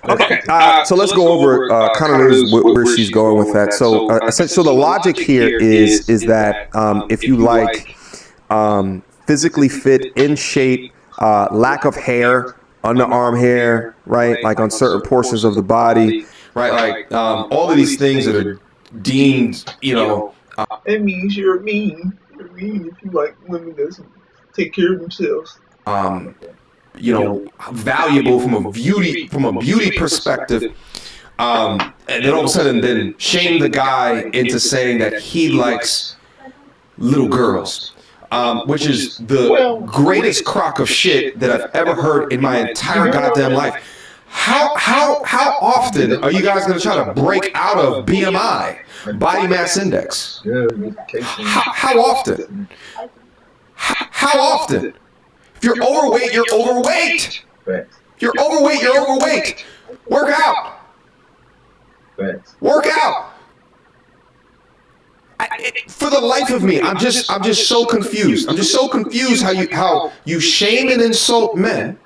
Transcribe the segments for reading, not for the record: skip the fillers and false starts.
Okay, so let's go over kind of where she's going with that. So the logic here is that if you like physically fit, in shape, lack of hair, underarm hair, right, like on certain portions of the body, right, like all of these things that are deemed, That means you're mean. You're mean if you like women that take care of themselves. valuable from a beauty perspective. And then all of a sudden, then shame the guy into saying that he likes little girls, which is the greatest crock of shit that I've ever heard in my entire goddamn life. How often are you guys going to try to break out of BMI, body mass index? How often? How often? If you're overweight, you're overweight. If you're overweight, you're overweight. Work out. Work out. For the life of me, I'm just so confused. I'm just so confused how you shame and insult men,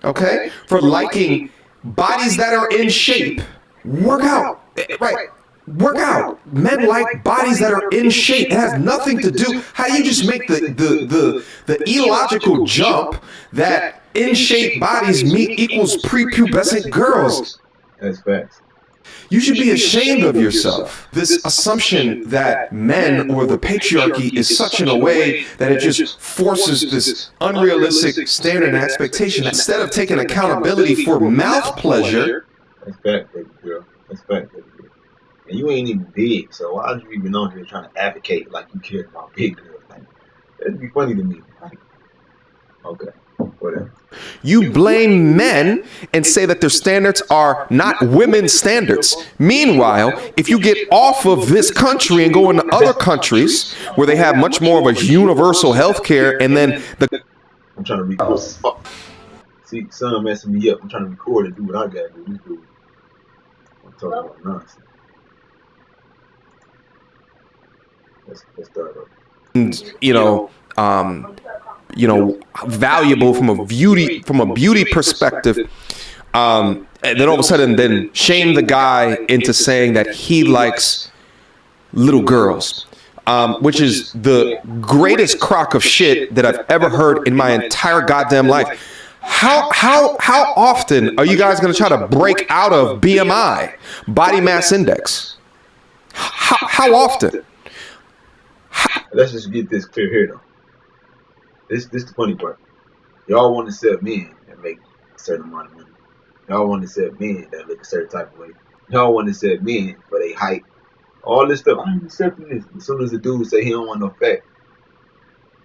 okay, for liking bodies that are in shape. Work out, right? Work out. Men like bodies that are in shape. It has nothing to do. How do you just make the illogical jump that in shape bodies equals prepubescent girls? That's facts. You should be ashamed of yourself. This assumption that men or the patriarchy is such in a way that it just forces this unrealistic standard and expectation instead of taking accountability for mouth pleasure. That's fact, baby girl. That's fact, baby girl. And you ain't even big, so why are you even on here trying to advocate like you care about big girls? Like, that'd be funny to me. Like, okay, whatever. You blame men and say that their standards are not women's standards. Meanwhile, if you get off of this country and go into other countries where they have much more of a universal health care, and then I'm trying to record. Oh. See, son messing me up. I'm trying to record and do what I gotta do. This dude. I'm talking about nonsense. Let's start over. Valuable from a beauty perspective, and then all of a sudden then shame the guy into saying that he likes little girls, which is the greatest crock of shit that I've ever heard in my entire goddamn life. How often are you guys going to try to break out of BMI, body mass index? How often? Let's just get this clear here, though. This the funny part. Y'all want to accept men that make a certain amount of money. Y'all want to accept men that look a certain type of way. Y'all want to accept men for their height. All this stuff. I'm accepting this. As soon as the dude say he don't want no fat,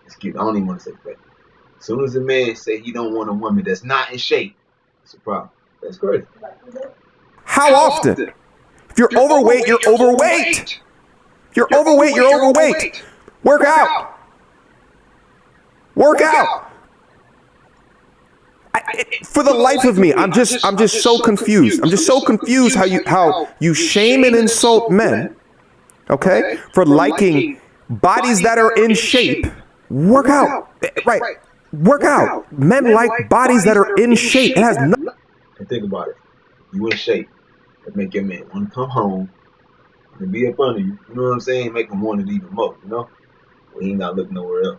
excuse me, I don't even want to say fat. As soon as a man say he don't want a woman that's not in shape, it's a problem. That's crazy. How often? If you're overweight, you're overweight. If you're overweight, you're overweight. Work out. Work out. For the life of me, I'm just so confused. I'm just so confused how you shame and insult men, okay, for liking bodies that are in shape. Work out, right? Work out. Men like bodies that are in shape. It has nothing. And think about it. You in shape. That make your man want to come home and be up under you. You know what I'm saying? Make him want it even more. You know, well, he ain't not looking nowhere else.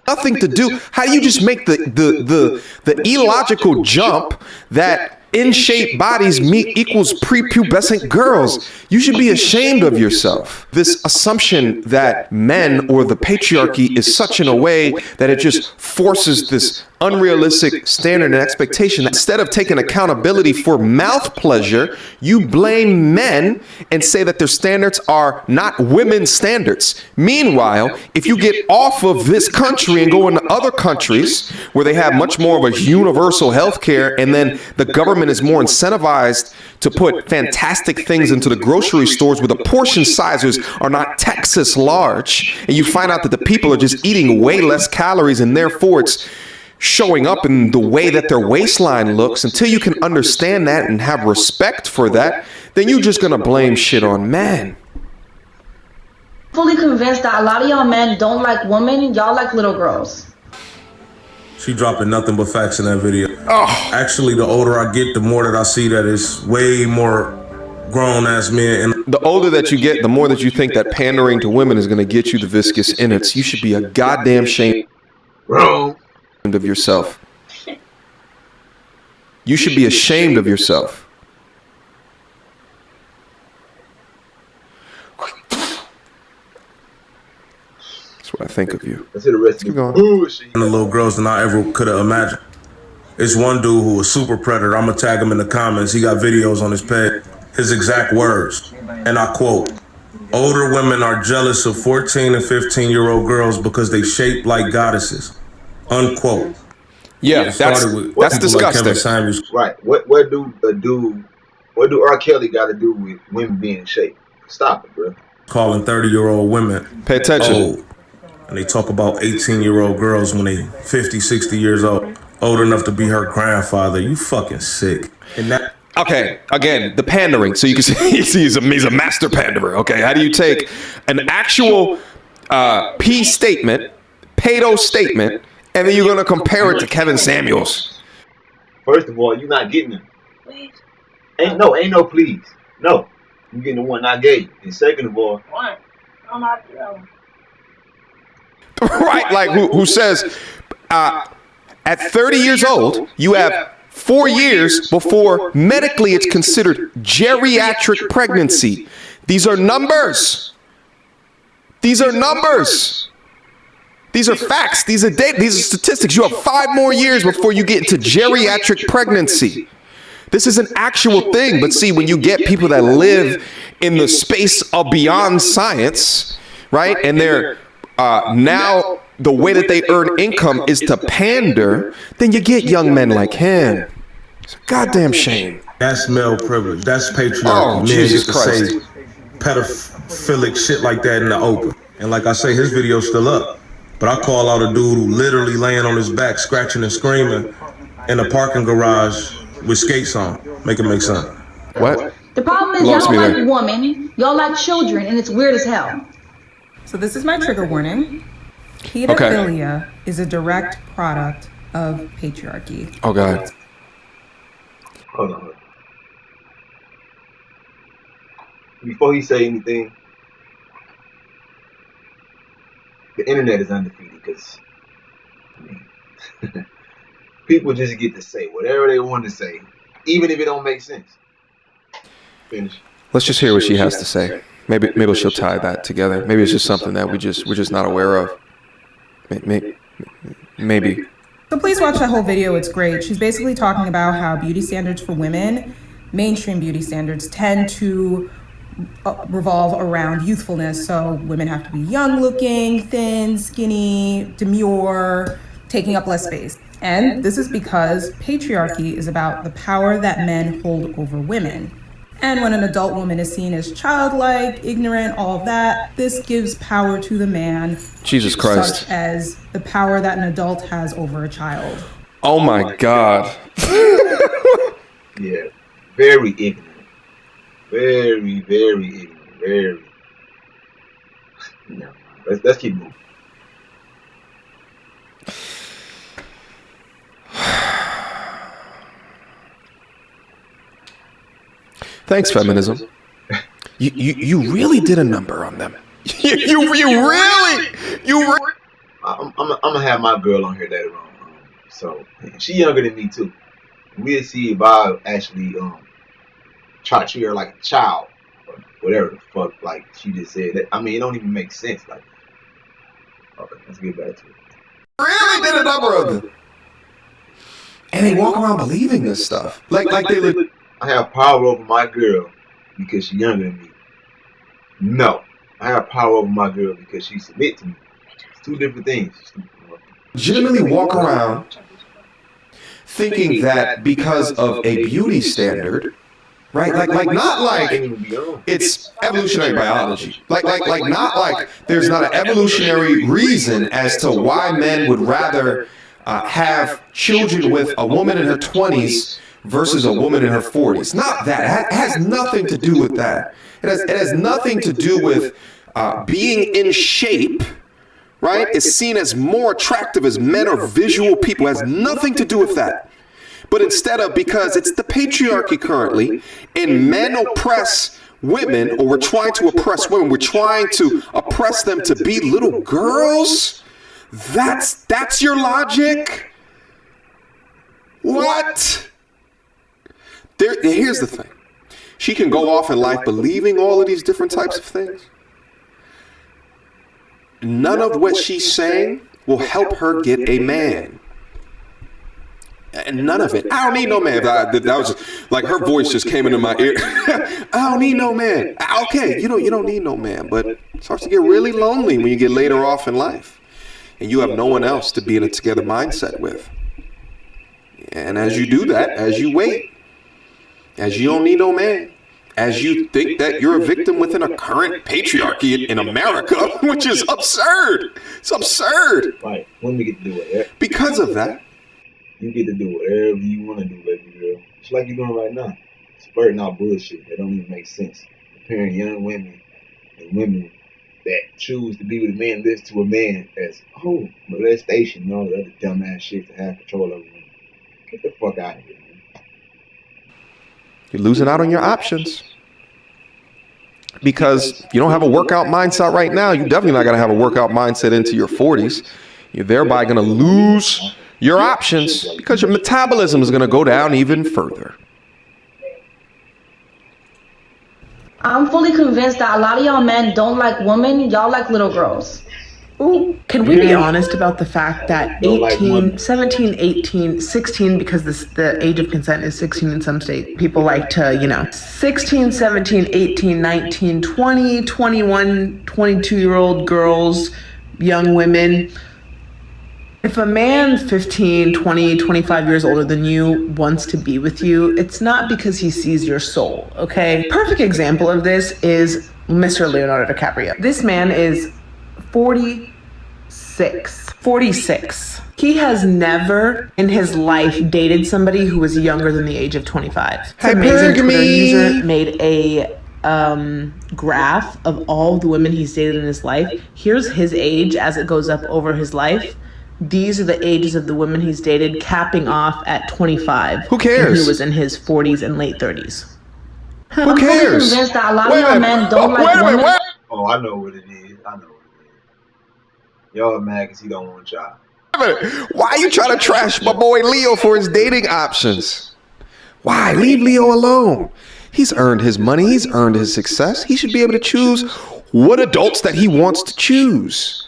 Nothing to do. How do you just make the illogical jump that in shape bodies equals prepubescent girls? You should be ashamed of yourself. This assumption that men or the patriarchy is such in a way that it just forces this unrealistic standard and expectation. Instead of taking accountability for mouth pleasure, you blame men and say that their standards are not women's standards. Meanwhile, if you get off of this country and go into other countries where they have much more of a universal health care, and then the government is more incentivized to put fantastic things into the grocery stores where the portion sizes are not Texas large, and you find out that the people are just eating way less calories, and therefore it's showing up in the way that their waistline looks. Until you can understand that and have respect for that, then you're just gonna blame shit on men. Fully convinced that a lot of y'all men don't like women, y'all like little girls. She dropping nothing but facts in that video. Oh. Actually, the older I get, the more that I see that it's way more grown-ass men. And the older that you get, the more that you think that pandering to women is going to get you the viscous innards. You should be a goddamn shame of yourself. You should be ashamed of yourself. That's what I think of you. Let's keep going. The little girls than I ever could have imagined. It's one dude who was super predator. I'm gonna tag him in the comments. He got videos on his page. His exact words, and I quote, "Older women are jealous of 14 and 15-year-old girls because they shape like goddesses." Unquote. Yeah, that's disgusting. Right. What do R. Kelly got to do with women being in shape? Stop it, bro. Calling 30-year-old women pay attention. Old. And they talk about 18-year-old girls when they 50, 60 years old enough to be her grandfather. You fucking sick. And that. Okay, again, the pandering. So you can see he's a master panderer. Okay, how do you take an actual P statement, pedo statement, and then you're gonna compare it to Kevin Samuels? First of all, you're not getting them. Ain't no please. No, you getting the one I gave you. And second of all, right? Like who says at 30 years old you have 4 years before medically it's considered geriatric pregnancy. These are numbers. These are numbers. These are facts. These are data. These are statistics. You have 5 more years before you get into geriatric pregnancy. This is an actual thing. But see, when you get people that live in the space of beyond science, right, and they're now the way that they earn income is to pander, then you get young men like him. It's a goddamn shame. That's male privilege. That's patriarchy. Oh, Men Jesus get to Christ. say pedophilic shit like that in the open. And like I say, his video's still up. But I call out a dude who literally laying on his back, scratching and screaming in a parking garage with skates on. Make it make sense. What? The problem is y'all don't like women, y'all like children, and it's weird as hell. So this is my trigger warning. Pedophilia is a direct product of patriarchy. Oh, God. Hold on. Before he say anything, the internet is undefeated because people just get to say whatever they want to say, even if it don't make sense. Finish. Let's just hear what she has to say. Maybe she'll tie that together. Maybe it's just something that we're just not aware of. Maybe. So please watch that whole video. It's great. She's basically talking about how beauty standards for women, mainstream beauty standards, tend to revolve around youthfulness. So women have to be young looking, thin, skinny, demure, taking up less space. And this is because patriarchy is about the power that men hold over women. And when an adult woman is seen as childlike, ignorant, all of that, this gives power to the man. Jesus Christ. Such as the power that an adult has over a child. Oh my God. Yeah, very ignorant. Very, very ignorant. Very. No, let's keep moving. Thanks, feminism. You really did a number on them. you really. I'm gonna have my girl on here later on. So she younger than me too. We'll see if I actually try to treat her like a child or whatever the fuck like she just said. I mean, it don't even make sense. Like, okay, let's get back to it. Really did a number of them. And they walk around believing this stuff. Like they look. I have power over my girl because she's younger than me. No, I have power over my girl because she submits to me. It's two different things. Legitimately walk around thinking that because of a beauty standard, right? Like not like it's evolutionary biology. Like not like there's not an evolutionary reason as to why men would rather have children with a woman in her 20s versus a woman in her 40s. Not that. It has nothing to do with that. It has nothing to do with being in shape, right, is seen as more attractive as men are visual people. It has nothing to do with that. But instead of, because it's the patriarchy currently, and men oppress women, or we're trying to oppress women, we're trying to oppress them to be little girls. That's your logic? What? Here's the thing. She can go off in life believing all of these different types of things. None of what she's saying will help her get a man. And none of it. I don't need no man. That was just, like, her voice just came into my ear. I don't need no man. Okay, you don't need no man, but it starts to get really lonely when you get later off in life, and you have no one else to be in a together mindset with. And as you do that, as you wait, as you don't need no man, as you think that you're a victim within a current patriarchy in America, which is absurd. It's absurd. Right. Women get to do whatever. Because of that. You get to do whatever you want to do, baby girl. It's like you're doing right now. Spurting out bullshit that don't even make sense. Comparing young women and women that choose to be with a man, listen to a man as, molestation and all the other dumbass shit to have control over women. Get the fuck out of here, man. You're losing out on your options. Because you don't have a workout mindset right now. You're definitely not going to have a workout mindset into your 40s. You're thereby going to lose your options because your metabolism is going to go down even further. I'm fully convinced that a lot of y'all men don't like women. Y'all like little girls. Ooh, can we be honest about the fact that 18, 17, 18, 16, because the age of consent is 16 in some states, people like to, 16, 17, 18, 19, 20, 21, 22-year-old girls, young women. If a man 15, 20, 25 years older than you wants to be with you, it's not because he sees your soul, okay? Perfect example of this is Mr. Leonardo DiCaprio. This man is 46. He has never in his life dated somebody who was younger than the age of 25. It's amazing. Twitter user made a graph of all the women he's dated in his life. Here's his age as it goes up over his life. These are the ages of the women he's dated, capping off at 25. Who cares? And he was in his 40s and late 30s. Who cares? I'm convinced that a lot of y'all men don't like women. Oh, I know what it is. Y'all mad because he don't want y'all. Why are you trying to trash my boy Leo for his dating options? Why? Leave Leo alone. He's earned his money. He's earned his success. He should be able to choose what adults that he wants to choose.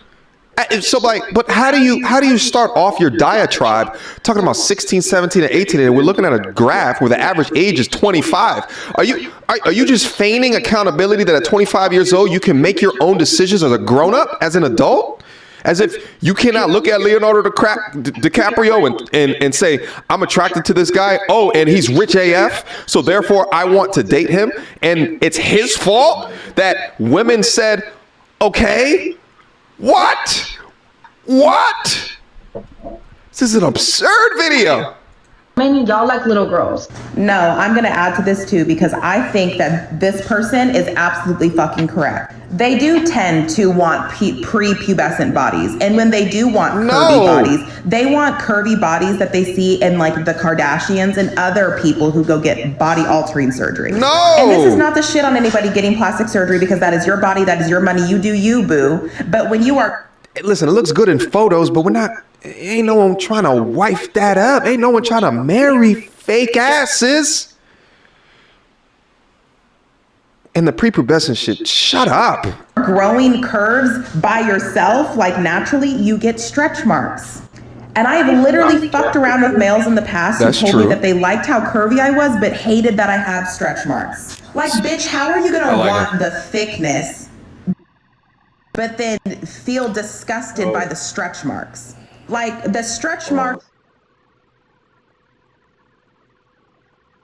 So, but how do you start off your diatribe talking about 16, 17, and 18, and we're looking at a graph where the average age is 25? Are you just feigning accountability that at 25 years old you can make your own decisions as a grown-up, as an adult? As if you cannot look at Leonardo DiCaprio and say, I'm attracted to this guy. Oh, and he's rich AF, so therefore I want to date him. And it's his fault that women said, okay. What? This is an absurd video. Men, y'all like little girls. No, I'm going to add to this too, because I think that this person is absolutely fucking correct. They do tend to want prepubescent bodies. And when they do want curvy bodies, they want curvy bodies that they see in like the Kardashians and other people who go get body altering surgery. No. And this is not the shit on anybody getting plastic surgery, because that is your body, that is your money. You do you, boo. But when you are... Listen, it looks good in photos, but ain't no one trying to wife that up. Ain't no one trying to marry fake asses. And the prepubescent shit, shut up. Growing curves by yourself, like naturally, you get stretch marks. And I've literally fucked around with males in the past who told me that they liked how curvy I was, but hated that I had stretch marks. Like, bitch, how are you gonna want the thickness, but then feel disgusted by the stretch marks? Like, the stretch marks.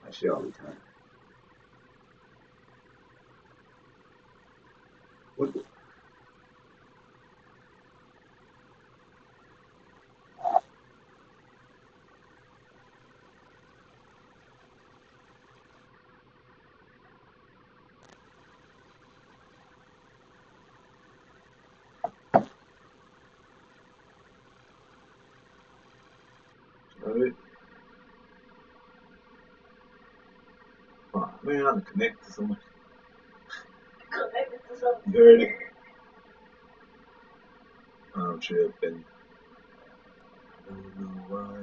I shit all the time. What the? it. Oh, man, I'm connected to someone. You heard it? I'm tripping. I don't know why.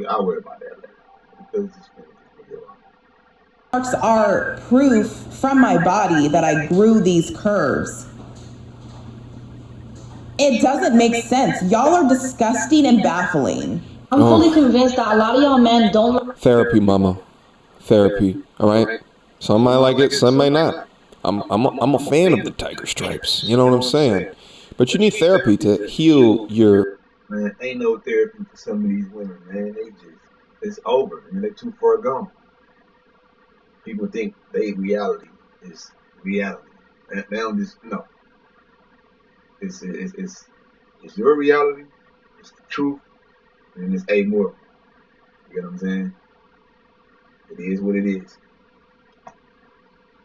I'll worry about that later. Because it's finished this video. Marks are proof from my body that I grew these curves. It doesn't make sense. Y'all are disgusting and baffling. I'm fully convinced that a lot of y'all men don't like Therapy, mama. Therapy. All right. Some might like it, some may not. I'm a fan of the tiger stripes. You know what I'm saying? But you need therapy to heal your. Man, ain't no therapy for some of these women, man. It's over. Man, they're too far gone. People think they reality is reality. They don't just no. It's your reality. It's the truth, and it's amoral. You get what I'm saying? It is what it is.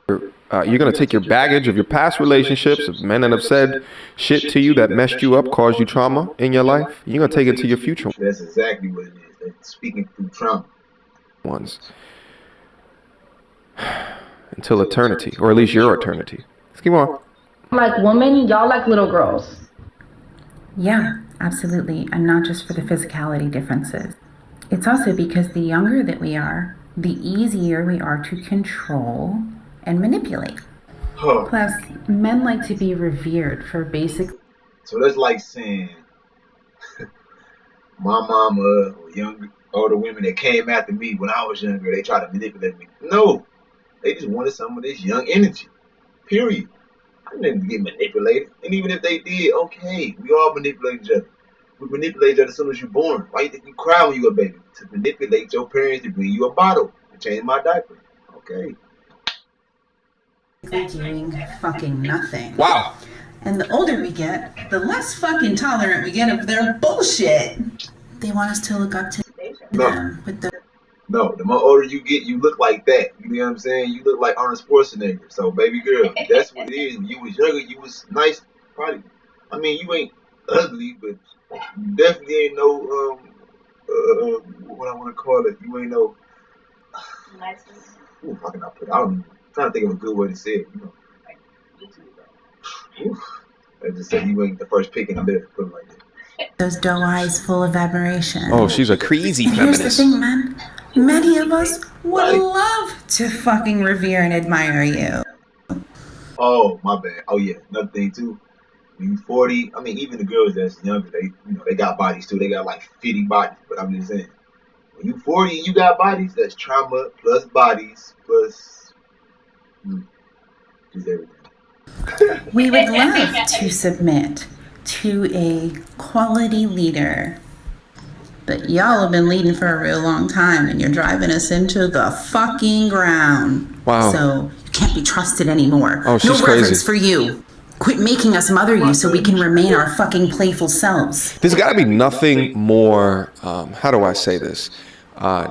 You're going to take your baggage of your past relationships, of men that have said shit to you that messed you up, caused you trauma in your life. You're going to take it to your future That's exactly what it is. They're speaking through trauma. ones. Until eternity, or at least your eternity. Let's keep on. like women, y'all like little girls. Yeah, absolutely. And not just for the physicality differences. It's also because the younger that we are, the easier we are to control and manipulate. Huh. Plus, men like to be revered for basic. So that's like saying my mama or young, older women that came after me when I was younger, they tried to manipulate me. No, they just wanted some of this young energy. Period. I didn't get manipulated. And even if they did, okay, we all manipulate each other. We manipulate each other as soon as you're born. Why you think you cry when you're a baby? To manipulate your parents to bring you a bottle to change my diaper. Okay. Doing fucking nothing. Wow. And the older we get, the less fucking tolerant we get of their bullshit. They want us to look up to them with the. No, the more older you get, you look like that. You know what I'm saying? You look like Arnold Schwarzenegger. So, baby girl, that's what it is. When you was younger, you was nice. Probably. I mean, you ain't ugly, but you definitely ain't no what I want to call it. You ain't no. Ooh, how can I put it? I'm trying to think of a good way to say it. You know. Oof. I just said you ain't the first pick in the list. Put it like that. Those doe eyes full of admiration. Oh, she's a crazy And here's feminist. the thing, man. Many of us would love to fucking revere and admire you. Oh, my bad. Oh yeah, another thing too. When you 40, I mean, even the girls that's younger, they got bodies too. They got like 50 bodies. But I'm just saying, when you 40 and you got bodies, that's trauma plus bodies plus just everything. We would love to submit to a quality leader. But y'all have been leading for a real long time and you're driving us into the fucking ground. Wow. So you can't be trusted anymore. Oh, she's no reverence crazy. for you. Quit making us mother you so we can remain our fucking playful selves. There's got to be nothing more, how do I say this?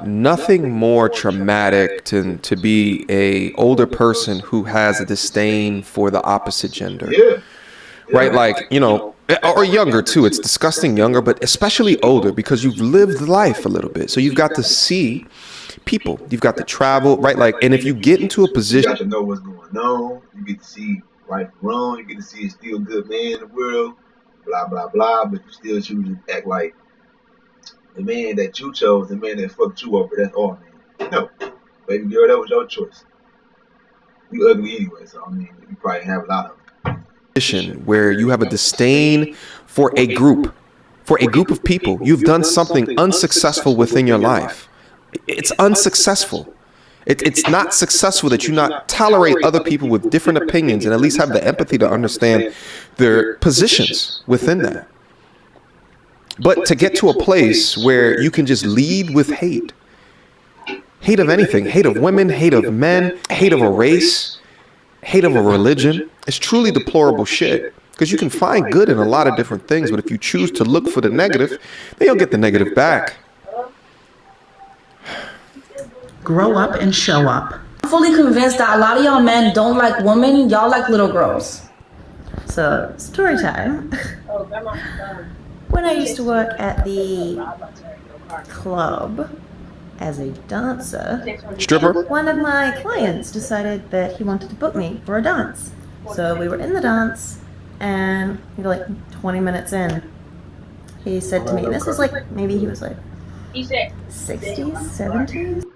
Nothing more traumatic to be a older person who has a disdain for the opposite gender. Yeah. Right? Like, you know, or younger too. It's disgusting younger, but especially older because you've lived life a little bit. So you've got to see people. You've got to travel, right? Like, and if you get into a You position. got to know what's going on. You get to see right from wrong. You get to see a still good man in the world. Blah, blah, blah. But you still choose to act like the man that you chose, the man that fucked you over. That's all, man. No. Baby girl, that was your choice. You ugly anyway, so I mean, you probably have a lot of them. Where you have a disdain for a group of people. You've done something unsuccessful within your life. It's unsuccessful. It's not successful that you not tolerate other people with different opinions and at least have the empathy to understand their positions within that. But to get to a place where you can just lead with hate of anything, hate of women, hate of men, hate of a race, hate of a religion, it's truly deplorable shit. Because you can find good in a lot of different things, but if you choose to look for the negative, then you'll get the negative back. Grow up and show up. I'm fully convinced that a lot of y'all men don't like women, y'all like little girls. So, story time. When I used to work at the club as a dancer, Stripper? one of my clients decided that he wanted to book me for a dance. So we were in the dance, and maybe like 20 minutes in, he said to me, and this was like, maybe he was like 60s, 70s.